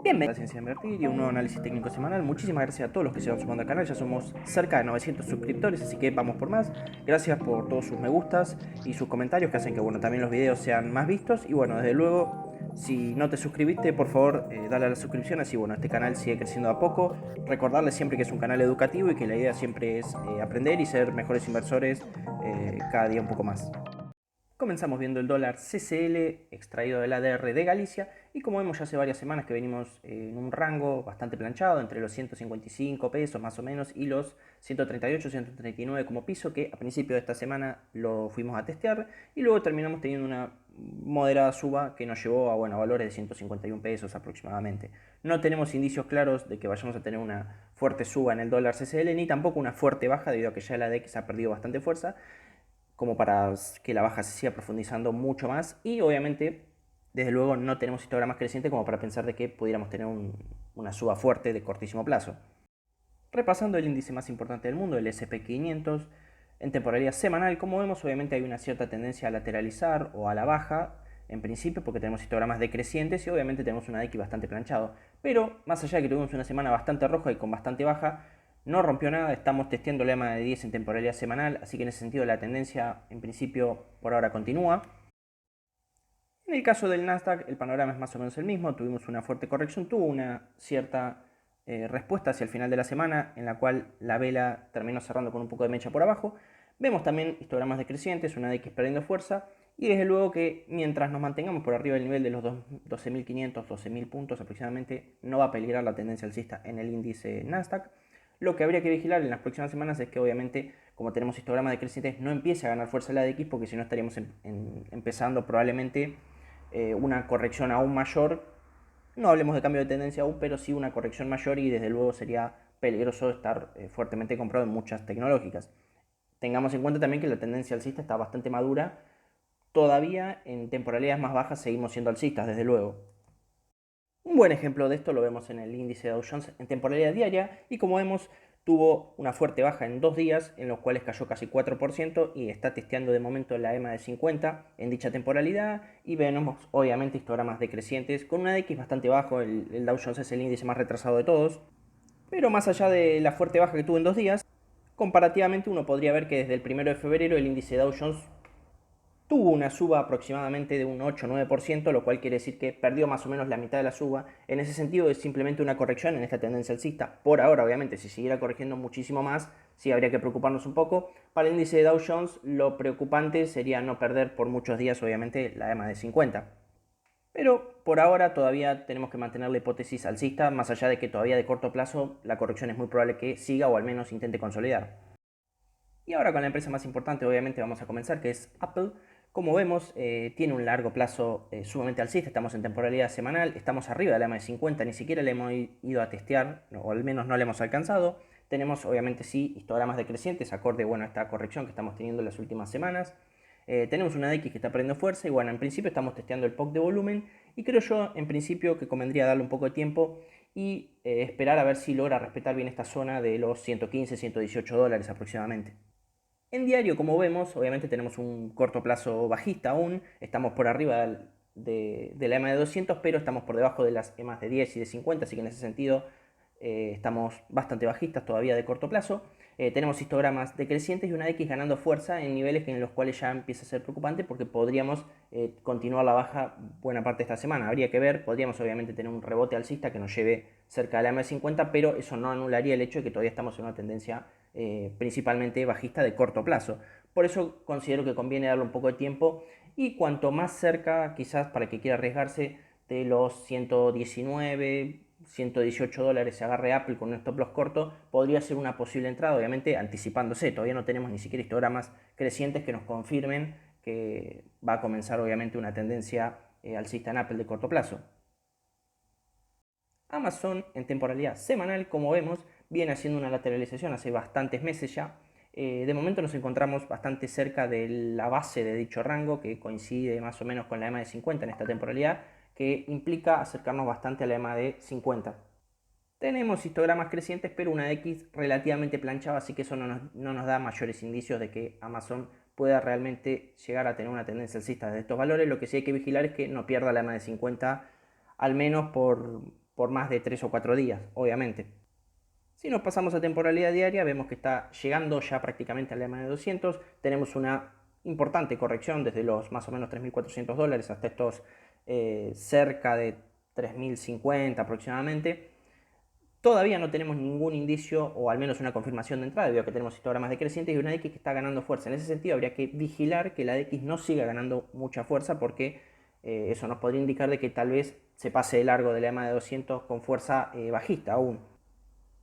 Bienvenidos a la Ciencia de Invertir y un nuevo análisis técnico semanal. Muchísimas gracias a todos los que se van sumando al canal. Ya somos cerca de 900 suscriptores, así que vamos por más. Gracias por todos sus me gustas y sus comentarios que hacen que también los videos sean más vistos. Y bueno, desde luego, si no te suscribiste, por favor, dale a la suscripción. Así este canal sigue creciendo a poco. Recordarles siempre que es un canal educativo y que la idea siempre es aprender y ser mejores inversores cada día un poco más. Comenzamos viendo el dólar CCL extraído del ADR de Galicia y como vemos ya hace varias semanas que venimos en un rango bastante planchado entre los 155 pesos más o menos y los 138, 139 como piso, que a principio de esta semana lo fuimos a testear y luego terminamos teniendo una moderada suba que nos llevó a valores de 151 pesos aproximadamente. No tenemos indicios claros de que vayamos a tener una fuerte suba en el dólar CCL ni tampoco una fuerte baja, debido a que ya el ADX ha perdido bastante fuerza como para que la baja se siga profundizando mucho más y obviamente desde luego no tenemos histogramas crecientes como para pensar de que pudiéramos tener una suba fuerte de cortísimo plazo. Repasando el índice más importante del mundo, el SP500, en temporalidad semanal, como vemos, obviamente hay una cierta tendencia a lateralizar o a la baja, en principio porque tenemos histogramas decrecientes y obviamente tenemos un ADX bastante planchado. Pero más allá de que tuvimos una semana bastante roja y con bastante baja, no rompió nada, estamos testeando la EMA de 10 en temporalidad semanal, así que en ese sentido la tendencia en principio por ahora continúa. En el caso del Nasdaq el panorama es más o menos el mismo, tuvimos una fuerte corrección, tuvo una cierta respuesta hacia el final de la semana en la cual la vela terminó cerrando con un poco de mecha por abajo. Vemos también histogramas decrecientes, una X perdiendo fuerza y desde luego que mientras nos mantengamos por arriba del nivel de los 12.500, 12.000 puntos aproximadamente, no va a peligrar la tendencia alcista en el índice Nasdaq. Lo que habría que vigilar en las próximas semanas es que obviamente, como tenemos histogramas decrecientes, no empiece a ganar fuerza la ADX, porque si no estaríamos empezando probablemente una corrección aún mayor. No hablemos de cambio de tendencia aún, pero sí una corrección mayor y desde luego sería peligroso estar fuertemente comprado en muchas tecnológicas. Tengamos en cuenta también que la tendencia alcista está bastante madura. Todavía en temporalidades más bajas seguimos siendo alcistas, desde luego. Un buen ejemplo de esto lo vemos en el índice de Dow Jones en temporalidad diaria y como vemos tuvo una fuerte baja en 2 días en los cuales cayó casi 4% y está testeando de momento la EMA de 50 en dicha temporalidad y vemos obviamente histogramas decrecientes con una X bastante bajo. El Dow Jones es el índice más retrasado de todos, pero más allá de la fuerte baja que tuvo en 2 días, comparativamente uno podría ver que desde el 1 de febrero el índice Dow Jones tuvo una suba aproximadamente de un 8-9%, lo cual quiere decir que perdió más o menos la mitad de la suba. En ese sentido es simplemente una corrección en esta tendencia alcista. Por ahora, obviamente, si siguiera corrigiendo muchísimo más, sí habría que preocuparnos un poco. Para el índice de Dow Jones, lo preocupante sería no perder por muchos días, obviamente, la EMA de 50. Pero por ahora todavía tenemos que mantener la hipótesis alcista, más allá de que todavía de corto plazo la corrección es muy probable que siga o al menos intente consolidar. Y ahora con la empresa más importante obviamente vamos a comenzar, que es Apple. Como vemos, tiene un largo plazo sumamente alcista, estamos en temporalidad semanal, estamos arriba de la EMA de 50, ni siquiera le hemos ido a testear, o al menos no le hemos alcanzado. Tenemos obviamente sí histogramas decrecientes, acorde a esta corrección que estamos teniendo en las últimas semanas. Tenemos una X que está perdiendo fuerza y en principio estamos testeando el POC de volumen y creo yo en principio que convendría darle un poco de tiempo y esperar a ver si logra respetar bien esta zona de los 115, 118 dólares aproximadamente. En diario, como vemos, obviamente tenemos un corto plazo bajista aún, estamos por arriba de la EMA de 200, pero estamos por debajo de las EMAs de 10 y de 50, así que en ese sentido estamos bastante bajistas todavía de corto plazo. Tenemos histogramas decrecientes y una X ganando fuerza en niveles en los cuales ya empieza a ser preocupante porque podríamos continuar la baja buena parte de esta semana. Habría que ver, podríamos obviamente tener un rebote alcista que nos lleve cerca de la EMA de 50, pero eso no anularía el hecho de que todavía estamos en una tendencia principalmente bajista de corto plazo. Por eso considero que conviene darle un poco de tiempo y cuanto más cerca, quizás para que quiera arriesgarse, de los 119, 118 dólares se agarre Apple con un stop loss corto, podría ser una posible entrada, obviamente anticipándose. Todavía no tenemos ni siquiera histogramas crecientes que nos confirmen que va a comenzar obviamente una tendencia alcista en Apple de corto plazo. Amazon en temporalidad semanal, como vemos, viene haciendo una lateralización hace bastantes meses ya. De momento nos encontramos bastante cerca de la base de dicho rango, que coincide más o menos con la EMA de 50 en esta temporalidad, que implica acercarnos bastante a la EMA de 50. Tenemos histogramas crecientes, pero una X relativamente planchada, así que eso no nos da mayores indicios de que Amazon pueda realmente llegar a tener una tendencia alcista de estos valores. Lo que sí hay que vigilar es que no pierda la EMA de 50, al menos por por más de 3 o 4 días, obviamente. Si nos pasamos a temporalidad diaria, vemos que está llegando ya prácticamente a la EMA de 200. Tenemos una importante corrección desde los más o menos $3.400 hasta estos cerca de 3.050 aproximadamente. Todavía no tenemos ningún indicio, o al menos una confirmación de entrada, debido a que tenemos histogramas decrecientes y una X que está ganando fuerza. En ese sentido, habría que vigilar que la X no siga ganando mucha fuerza, porque eso nos podría indicar de que tal vez se pase de largo de la EMA de 200 con fuerza bajista aún.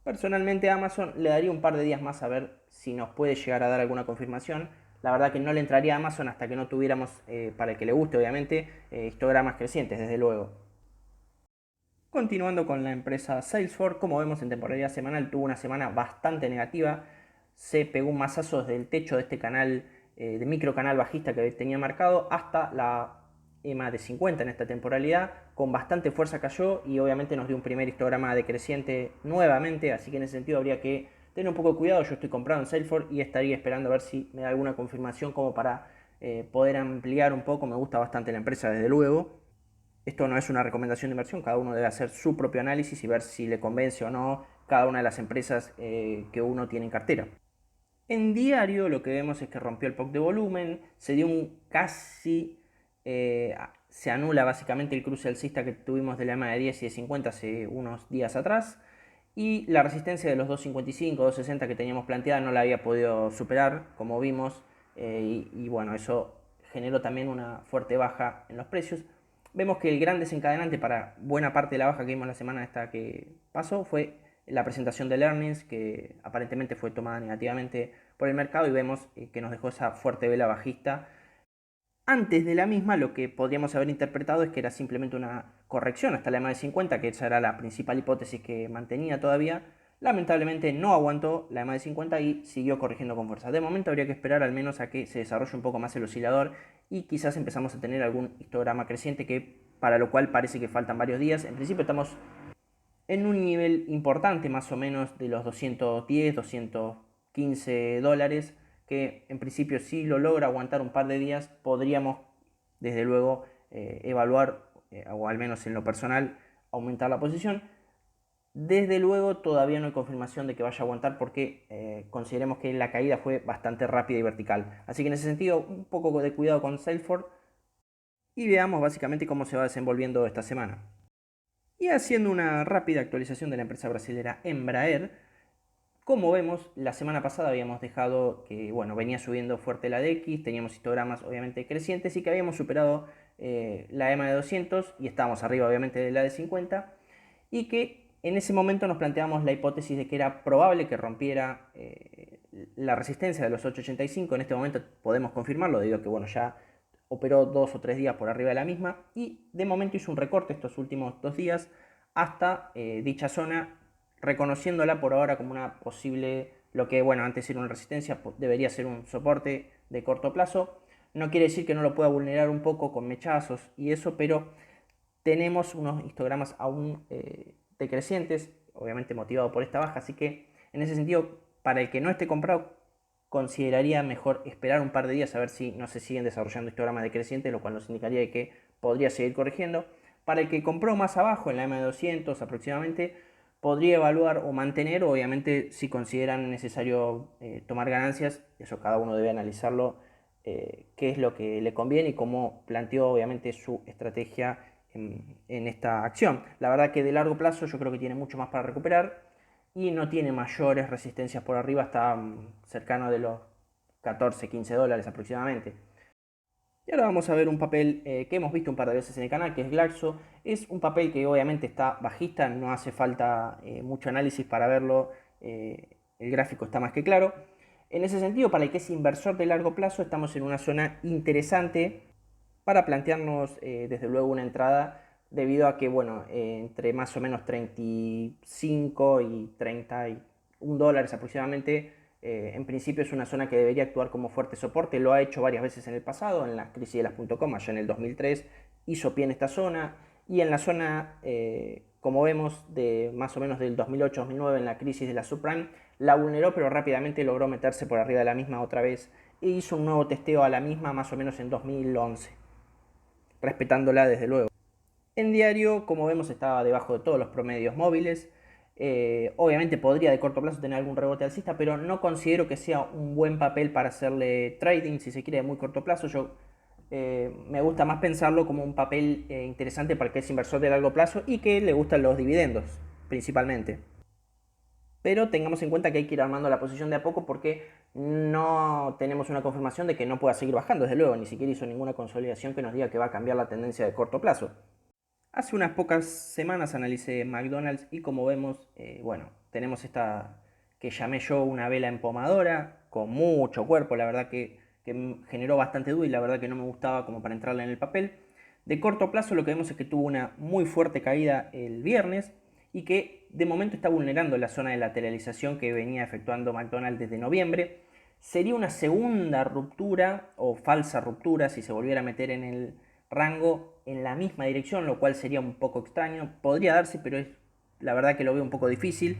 Personalmente a Amazon le daría un par de días más a ver si nos puede llegar a dar alguna confirmación. La verdad que no le entraría a Amazon hasta que no tuviéramos, para el que le guste obviamente, histogramas crecientes, desde luego. Continuando con la empresa Salesforce, como vemos en temporalidad semanal, tuvo una semana bastante negativa. Se pegó un mazazo desde el techo de este canal, de micro canal bajista que tenía marcado, hasta la EMA de 50 en esta temporalidad. Con bastante fuerza cayó y obviamente nos dio un primer histograma decreciente nuevamente, así que en ese sentido habría que tener un poco de cuidado. Yo estoy comprado en Salesforce y estaría esperando a ver si me da alguna confirmación como para poder ampliar un poco. Me gusta bastante la empresa, desde luego. Esto no es una recomendación de inversión, cada uno debe hacer su propio análisis y ver si le convence o no cada una de las empresas que uno tiene en cartera. En diario lo que vemos es que rompió el POC de volumen, se dio un casi, se anula básicamente el cruce alcista que tuvimos de la EMA de 10 y de 50 hace unos días atrás, y la resistencia de los 255, 260 que teníamos planteada no la había podido superar, como vimos, y bueno, eso generó también una fuerte baja en los precios. Vemos que el gran desencadenante para buena parte de la baja que vimos la semana esta que pasó fue la presentación del earnings, que aparentemente fue tomada negativamente por el mercado, y vemos que nos dejó esa fuerte vela bajista. Antes de la misma, lo que podríamos haber interpretado es que era simplemente una corrección hasta la EMA de 50, que esa era la principal hipótesis que mantenía todavía. Lamentablemente no aguantó la EMA de 50 y siguió corrigiendo con fuerza. De momento habría que esperar al menos a que se desarrolle un poco más el oscilador y quizás empezamos a tener algún histograma creciente, que para lo cual parece que faltan varios días. En principio estamos en un nivel importante, más o menos de los 210, 215 dólares, que en principio si lo logra aguantar un par de días, podríamos desde luego evaluar, o al menos en lo personal, aumentar la posición. Desde luego todavía no hay confirmación de que vaya a aguantar, porque consideremos que la caída fue bastante rápida y vertical. Así que en ese sentido, un poco de cuidado con Salesforce y veamos básicamente cómo se va desenvolviendo esta semana. Y haciendo una rápida actualización de la empresa brasilera Embraer, como vemos, la semana pasada habíamos dejado que, bueno, venía subiendo fuerte la DX, teníamos histogramas obviamente crecientes y que habíamos superado la EMA de 200 y estábamos arriba obviamente de la de 50, y que en ese momento nos planteamos la hipótesis de que era probable que rompiera la resistencia de los 885. En este momento podemos confirmarlo debido a que, bueno, ya operó 2 o 3 días por arriba de la misma y de momento hizo un recorte estos últimos 2 días hasta dicha zona, reconociéndola por ahora como una posible, lo que bueno, antes era una resistencia, debería ser un soporte de corto plazo. No quiere decir que no lo pueda vulnerar un poco con mechazos y eso, pero tenemos unos histogramas aún decrecientes, obviamente motivado por esta baja, así que en ese sentido, para el que no esté comprado, consideraría mejor esperar un par de días a ver si no se siguen desarrollando histogramas decrecientes, lo cual nos indicaría de que podría seguir corrigiendo. Para el que compró más abajo, en la EMA de 200 aproximadamente, podría evaluar o mantener, obviamente si consideran necesario tomar ganancias, eso cada uno debe analizarlo, qué es lo que le conviene y cómo planteó obviamente su estrategia en esta acción. La verdad que de largo plazo yo creo que tiene mucho más para recuperar y no tiene mayores resistencias por arriba, está cercano de los 14, 15 dólares aproximadamente. Y ahora vamos a ver un papel que hemos visto un par de veces en el canal, que es Glaxo. Es un papel que obviamente está bajista, no hace falta mucho análisis para verlo, el gráfico está más que claro. En ese sentido, para el que es inversor de largo plazo, estamos en una zona interesante para plantearnos desde luego una entrada, debido a que, bueno, entre más o menos 35 y 31 dólares aproximadamente, en principio es una zona que debería actuar como fuerte soporte. Lo ha hecho varias veces en el pasado, en la crisis de las .com, allá en el 2003, hizo pie en esta zona, y en la zona, como vemos, de más o menos del 2008-2009, en la crisis de la subprime, la vulneró, pero rápidamente logró meterse por arriba de la misma otra vez e hizo un nuevo testeo a la misma más o menos en 2011, respetándola desde luego. En diario, como vemos, estaba debajo de todos los promedios móviles. Obviamente podría de corto plazo tener algún rebote alcista, pero no considero que sea un buen papel para hacerle trading, si se quiere, de muy corto plazo. Yo me gusta más pensarlo como un papel interesante para el que es inversor de largo plazo y que le gustan los dividendos, principalmente. Pero tengamos en cuenta que hay que ir armando la posición de a poco porque no tenemos una confirmación de que no pueda seguir bajando, desde luego, ni siquiera hizo ninguna consolidación que nos diga que va a cambiar la tendencia de corto plazo. Hace unas pocas semanas analicé McDonald's y como vemos, bueno, tenemos esta que llamé yo una vela empomadora, con mucho cuerpo, la verdad que generó bastante duda y la verdad que no me gustaba como para entrarle en el papel. De corto plazo lo que vemos es que tuvo una muy fuerte caída el viernes y que de momento está vulnerando la zona de lateralización que venía efectuando McDonald's desde noviembre. Sería una segunda ruptura o falsa ruptura si se volviera a meter en el rango en la misma dirección, lo cual sería un poco extraño. Podría darse, pero es la verdad que lo veo un poco difícil.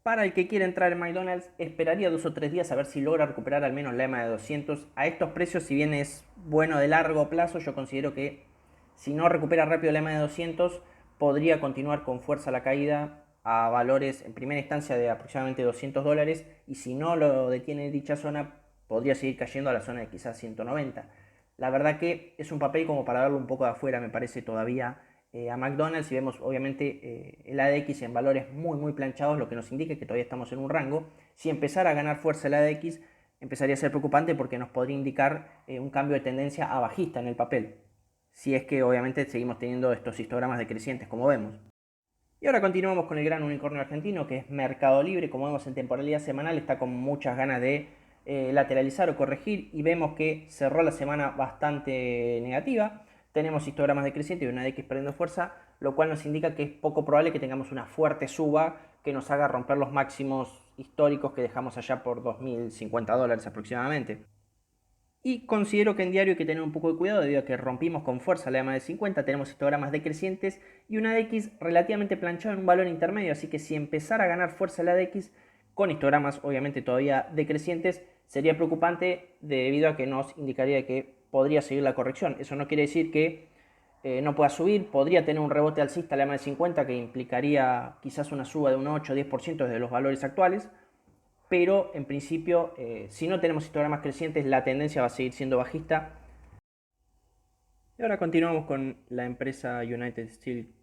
Para el que quiera entrar en McDonald's, esperaría 2 o 3 días a ver si logra recuperar al menos la EMA de 200. A estos precios, si bien es bueno de largo plazo, yo considero que si no recupera rápido la EMA de 200, podría continuar con fuerza la caída a valores en primera instancia de aproximadamente $200 y si no lo detiene en dicha zona, podría seguir cayendo a la zona de quizás 190. La verdad que es un papel como para verlo un poco de afuera, me parece todavía a McDonald's y vemos obviamente el ADX en valores muy planchados, lo que nos indica que todavía estamos en un rango. Si empezara a ganar fuerza el ADX, empezaría a ser preocupante porque nos podría indicar un cambio de tendencia a bajista en el papel, si es que obviamente seguimos teniendo estos histogramas decrecientes como vemos. Y ahora continuamos con el gran unicornio argentino que es Mercado Libre. Como vemos en temporalidad semanal está con muchas ganas de lateralizar o corregir y vemos que cerró la semana bastante negativa. Tenemos histogramas decrecientes y una X perdiendo fuerza, lo cual nos indica que es poco probable que tengamos una fuerte suba que nos haga romper los máximos históricos que dejamos allá por $2.050 aproximadamente. Y considero que en diario hay que tener un poco de cuidado debido a que rompimos con fuerza la EMA de 50, tenemos histogramas decrecientes y una DX relativamente planchada en un valor intermedio, así que si empezara a ganar fuerza la DX con histogramas obviamente todavía decrecientes, sería preocupante debido a que nos indicaría que podría seguir la corrección. Eso no quiere decir que no pueda subir, podría tener un rebote alcista la EMA de 50 que implicaría quizás una suba de un 8 o 10% desde los valores actuales, pero en principio, si no tenemos histogramas crecientes, la tendencia va a seguir siendo bajista. Y ahora continuamos con la empresa United Steel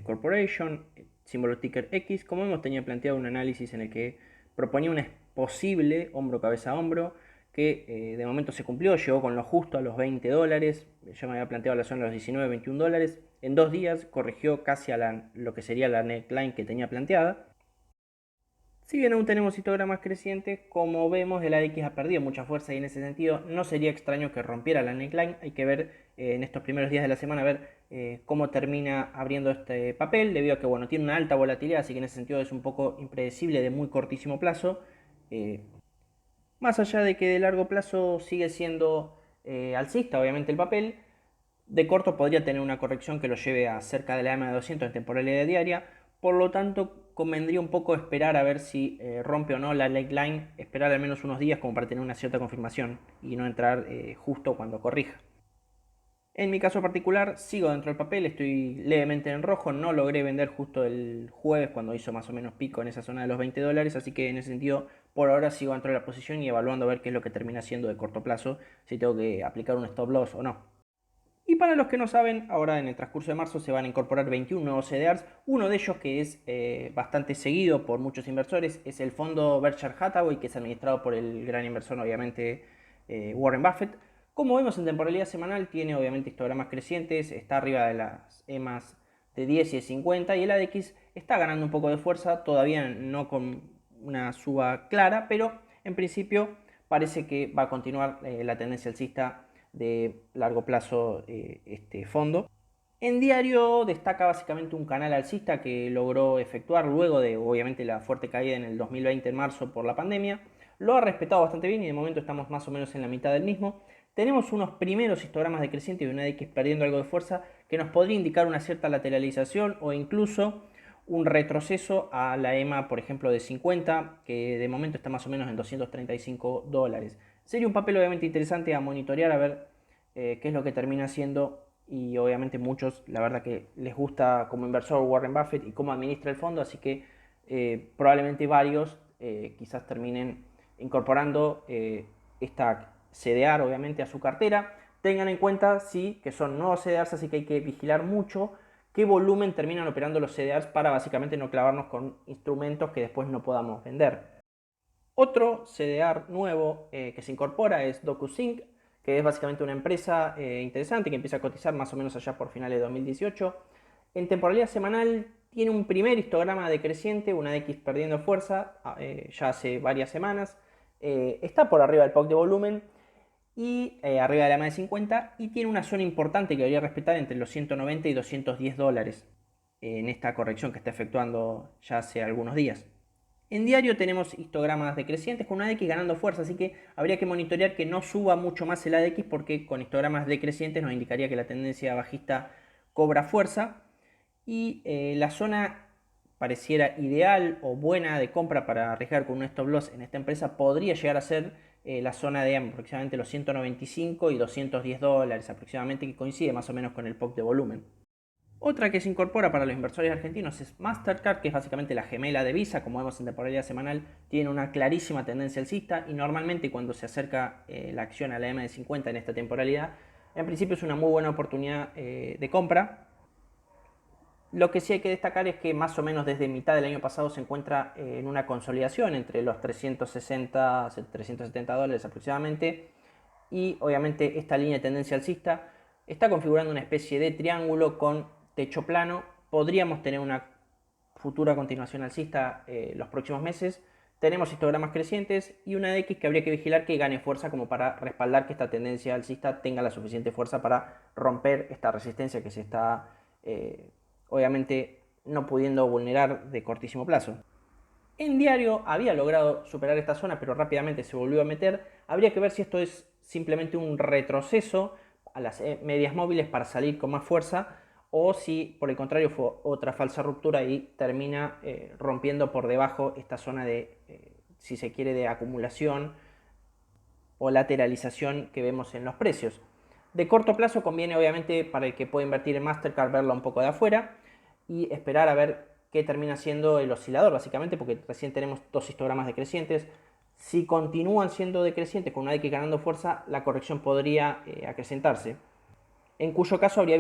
Corporation, símbolo ticker X. Como hemos tenido planteado un análisis en el que proponía un posible hombro cabeza a hombro, que de momento se cumplió, llegó con lo justo a los $20. Yo me había planteado la zona de los 19, $21. En 2 días corrigió casi a lo que sería la neckline que tenía planteada. Si bien aún tenemos histogramas crecientes, como vemos el ADX ha perdido mucha fuerza y en ese sentido no sería extraño que rompiera la neckline. Hay que ver en estos primeros días de la semana ver cómo termina abriendo este papel, debido a que bueno, tiene una alta volatilidad, así que en ese sentido es un poco impredecible de muy cortísimo plazo. Más allá de que de largo plazo sigue siendo alcista obviamente el papel, de corto podría tener una corrección que lo lleve a cerca de la EMA de 200 en temporalidad diaria. Por lo tanto, convendría un poco esperar a ver si rompe o no la neckline, esperar al menos unos días como para tener una cierta confirmación y no entrar justo cuando corrija. En mi caso particular, sigo dentro del papel, estoy levemente en rojo, no logré vender justo el jueves cuando hizo más o menos pico en esa zona de los $20, así que en ese sentido, por ahora sigo dentro de la posición y evaluando a ver qué es lo que termina siendo de corto plazo, si tengo que aplicar un stop loss o no. Y para los que no saben, ahora en el transcurso de marzo se van a incorporar 21 nuevos CDRs. Uno de ellos que es bastante seguido por muchos inversores es el fondo Berkshire Hathaway, que es administrado por el gran inversor obviamente Warren Buffett. Como vemos en temporalidad semanal tiene obviamente histogramas crecientes, está arriba de las EMAs de 10 y de 50 y el ADX está ganando un poco de fuerza, todavía no con una suba clara, pero en principio parece que va a continuar la tendencia alcista de largo plazo este fondo. En diario destaca básicamente un canal alcista que logró efectuar luego de obviamente la fuerte caída en el 2020 en marzo por la pandemia. Lo ha respetado bastante bien y de momento estamos más o menos en la mitad del mismo. Tenemos unos primeros histogramas decrecientes y una X perdiendo algo de fuerza que nos podría indicar una cierta lateralización o incluso un retroceso a la EMA, por ejemplo, de 50, que de momento está más o menos en $235. Sería un papel obviamente interesante a monitorear, a ver qué es lo que termina haciendo y obviamente muchos, la verdad que les gusta como inversor Warren Buffett y cómo administra el fondo, así que probablemente varios quizás terminen incorporando esta CDR obviamente a su cartera. Tengan en cuenta sí que son nuevos CDRs, así que hay que vigilar mucho qué volumen terminan operando los CDRs para básicamente no clavarnos con instrumentos que después no podamos vender. Otro CDR nuevo que se incorpora es DocuSync, que es básicamente una empresa interesante que empieza a cotizar más o menos allá por finales de 2018. En temporalidad semanal tiene un primer histograma decreciente, una X perdiendo fuerza ya hace varias semanas. Está por arriba del POC de volumen y arriba de la MA de 50 y tiene una zona importante que debería respetar entre los 190 y 210 dólares en esta corrección que está efectuando ya hace algunos días. En diario tenemos histogramas decrecientes con una ADX ganando fuerza, así que habría que monitorear que no suba mucho más el ADX porque con histogramas decrecientes nos indicaría que la tendencia bajista cobra fuerza y la zona pareciera ideal o buena de compra para arriesgar con un stop loss en esta empresa podría llegar a ser la zona de aproximadamente los 195 y 210 dólares aproximadamente, que coincide más o menos con el POC de volumen. Otra que se incorpora para los inversores argentinos es Mastercard, que es básicamente la gemela de Visa, como vemos en temporalidad semanal, tiene una clarísima tendencia alcista y normalmente cuando se acerca la acción a la M de 50 en esta temporalidad, en principio es una muy buena oportunidad de compra. Lo que sí hay que destacar es que más o menos desde mitad del año pasado se encuentra en una consolidación entre los 360, 370 dólares aproximadamente y obviamente esta línea de tendencia alcista está configurando una especie de triángulo con techo plano. Podríamos tener una futura continuación alcista los próximos meses. Tenemos histogramas crecientes y una X que habría que vigilar que gane fuerza como para respaldar que esta tendencia alcista tenga la suficiente fuerza para romper esta resistencia que se está obviamente no pudiendo vulnerar de cortísimo plazo. En diario había logrado superar esta zona, pero rápidamente se volvió a meter. Habría que ver si esto es simplemente un retroceso a las medias móviles para salir con más fuerza o si por el contrario fue otra falsa ruptura y termina rompiendo por debajo esta zona de, si se quiere, de acumulación o lateralización que vemos en los precios. De corto plazo conviene obviamente para el que puede invertir en Mastercard verla un poco de afuera y esperar a ver qué termina siendo el oscilador básicamente, porque recién tenemos dos histogramas decrecientes. Si continúan siendo decrecientes con una X ganando fuerza, la corrección podría acrecentarse, en cuyo caso habría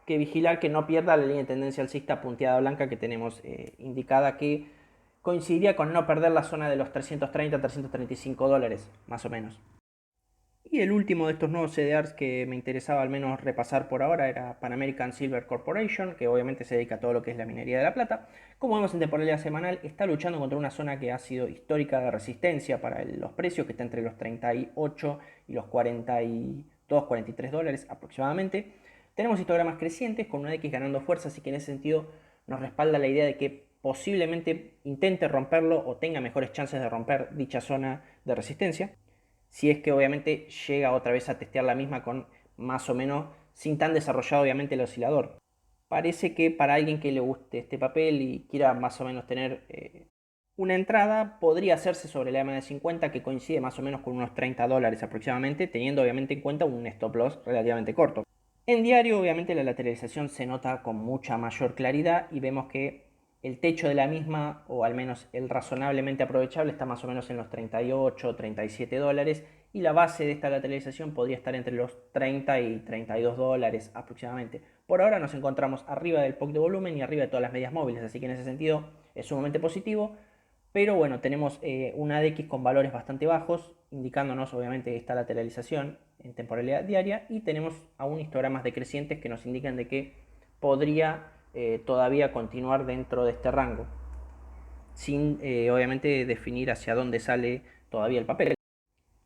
que vigilar que no pierda la línea de tendencia alcista punteada blanca que tenemos indicada, que coincidiría con no perder la zona de los 330 335 dólares más o menos. Y el último de estos nuevos CDRs que me interesaba al menos repasar por ahora era Pan American Silver Corporation, que obviamente se dedica a todo lo que es la minería de la plata. Como vemos en temporalidad semanal, está luchando contra una zona que ha sido histórica de resistencia para los precios, que está entre los 38 y los 42, 43 dólares aproximadamente. Tenemos histogramas crecientes con una X ganando fuerza, así que en ese sentido nos respalda la idea de que posiblemente intente romperlo o tenga mejores chances de romper dicha zona de resistencia, si es que obviamente llega otra vez a testear la misma con más o menos sin tan desarrollado obviamente el oscilador. Parece que para alguien que le guste este papel y quiera más o menos tener una entrada, podría hacerse sobre la EMA de 50 que coincide más o menos con unos 30 dólares aproximadamente, teniendo obviamente en cuenta un stop loss relativamente corto. En diario obviamente la lateralización se nota con mucha mayor claridad y vemos que el techo de la misma, o al menos el razonablemente aprovechable, está más o menos en los 38, 37 dólares y la base de esta lateralización podría estar entre los 30 y 32 dólares aproximadamente. Por ahora nos encontramos arriba del POC de volumen y arriba de todas las medias móviles, así que en ese sentido es sumamente positivo. Pero bueno, tenemos una ADX con valores bastante bajos, indicándonos obviamente esta lateralización en temporalidad diaria, y tenemos aún histogramas decrecientes que nos indican de que podría todavía continuar dentro de este rango, sin obviamente definir hacia dónde sale todavía el papel.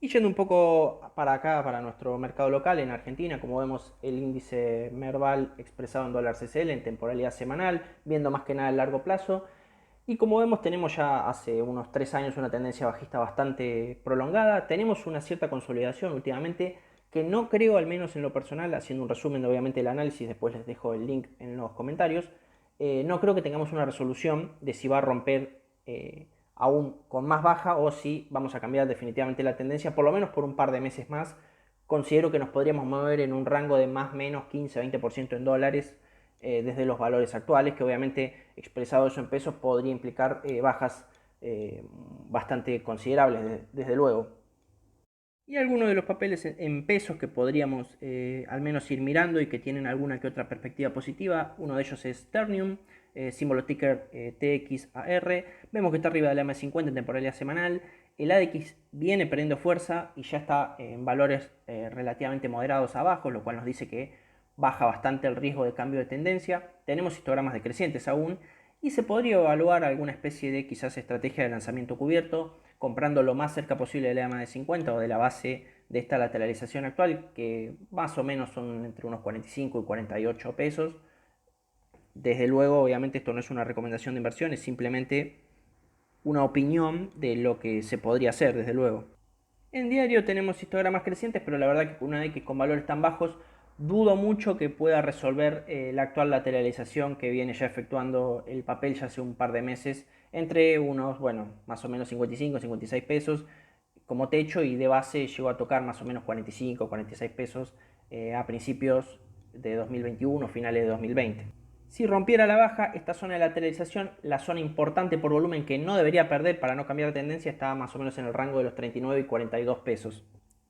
Y yendo un poco para acá, para nuestro mercado local en Argentina, como vemos el índice Merval expresado en dólar CCL en temporalidad semanal, viendo más que nada el largo plazo. Y como vemos tenemos ya hace unos 3 años una tendencia bajista bastante prolongada, tenemos una cierta consolidación últimamente que no creo, al menos en lo personal, haciendo un resumen obviamente del análisis, después les dejo el link en los comentarios, no creo que tengamos una resolución de si va a romper aún con más baja o si vamos a cambiar definitivamente la tendencia, por lo menos por un par de meses más, considero que nos podríamos mover en un rango de más o menos 15-20% en dólares desde los valores actuales, que obviamente expresado eso en pesos podría implicar bajas bastante considerables, desde luego. Y algunos de los papeles en pesos que podríamos al menos ir mirando y que tienen alguna que otra perspectiva positiva, uno de ellos es Ternium, símbolo ticker TXAR. Vemos que está arriba de la M50 en temporalidad semanal. El ADX viene perdiendo fuerza y ya está en valores relativamente moderados abajo, lo cual nos dice que baja bastante el riesgo de cambio de tendencia. Tenemos histogramas decrecientes aún y se podría evaluar alguna especie de quizás estrategia de lanzamiento cubierto, comprando lo más cerca posible de la EMA de 50 o de la base de esta lateralización actual, que más o menos son entre unos 45 y 48 pesos. Desde luego, obviamente esto no es una recomendación de inversión, es simplemente una opinión de lo que se podría hacer, desde luego. En diario tenemos histogramas crecientes, pero la verdad que una vez que con valores tan bajos, dudo mucho que pueda resolver la actual lateralización que viene ya efectuando el papel ya hace un par de meses, entre unos, bueno, más o menos 55, 56 pesos como techo, y de base llegó a tocar más o menos 45, 46 pesos a principios de 2021, finales de 2020. Si rompiera la baja, esta zona de lateralización, la zona importante por volumen que no debería perder para no cambiar de tendencia, está más o menos en el rango de los 39 y 42 pesos,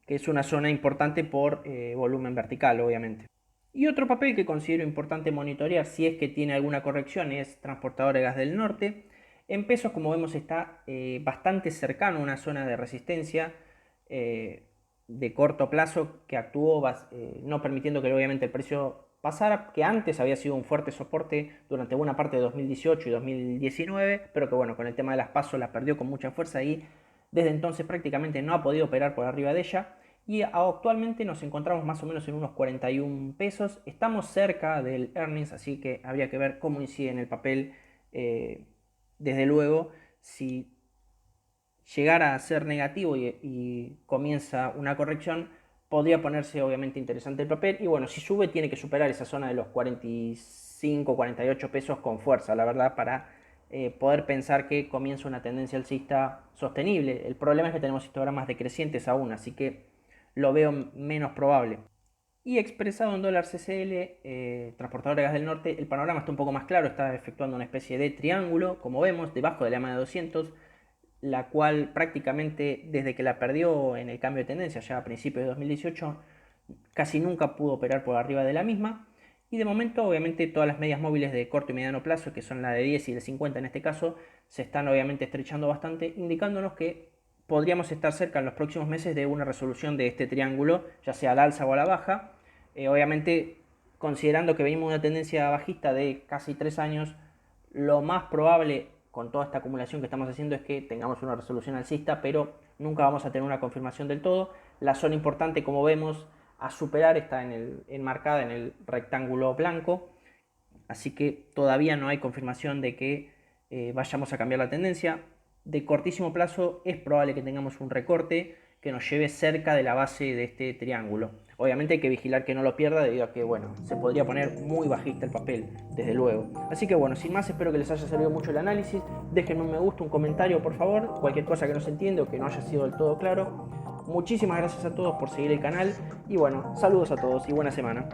que es una zona importante por volumen vertical, obviamente. Y otro papel que considero importante monitorear si es que tiene alguna corrección es Transportadora de Gas del Norte. En pesos, como vemos, está bastante cercano a una zona de resistencia de corto plazo que actuó no permitiendo que obviamente el precio pasara, que antes había sido un fuerte soporte durante buena parte de 2018 y 2019, pero que bueno, con el tema de las PASO la perdió con mucha fuerza y desde entonces prácticamente no ha podido operar por arriba de ella. Y actualmente nos encontramos más o menos en unos 41 pesos. Estamos cerca del earnings, así que habría que ver cómo incide en el papel. Desde luego, si llegara a ser negativo y comienza una corrección, podría ponerse obviamente interesante el papel. Y bueno, si sube tiene que superar esa zona de los 45, 48 pesos con fuerza, la verdad, para poder pensar que comienza una tendencia alcista sostenible. El problema es que tenemos histogramas decrecientes aún, así que lo veo menos probable. Y expresado en dólar CCL, Transportadora de Gas del Norte, el panorama está un poco más claro, está efectuando una especie de triángulo, como vemos, debajo de la EMA de 200, la cual prácticamente desde que la perdió en el cambio de tendencia, ya a principios de 2018, casi nunca pudo operar por arriba de la misma. Y de momento, obviamente, todas las medias móviles de corto y mediano plazo, que son la de 10 y de 50 en este caso, se están obviamente estrechando bastante, indicándonos que podríamos estar cerca en los próximos meses de una resolución de este triángulo, ya sea al alza o a la baja. Obviamente, considerando que venimos de una tendencia bajista de casi 3 años, lo más probable con toda esta acumulación que estamos haciendo es que tengamos una resolución alcista, pero nunca vamos a tener una confirmación del todo. La zona importante, como vemos, a superar está enmarcada en el rectángulo blanco, así que todavía no hay confirmación de que vayamos a cambiar la tendencia. De cortísimo plazo es probable que tengamos un recorte que nos lleve cerca de la base de este triángulo. Obviamente hay que vigilar que no lo pierda debido a que, bueno, se podría poner muy bajista el papel, desde luego. Así que bueno, sin más, espero que les haya servido mucho el análisis. Déjenme un me gusta, un comentario, por favor. Cualquier cosa que no se entienda o que no haya sido del todo claro. Muchísimas gracias a todos por seguir el canal. Y bueno, saludos a todos y buena semana.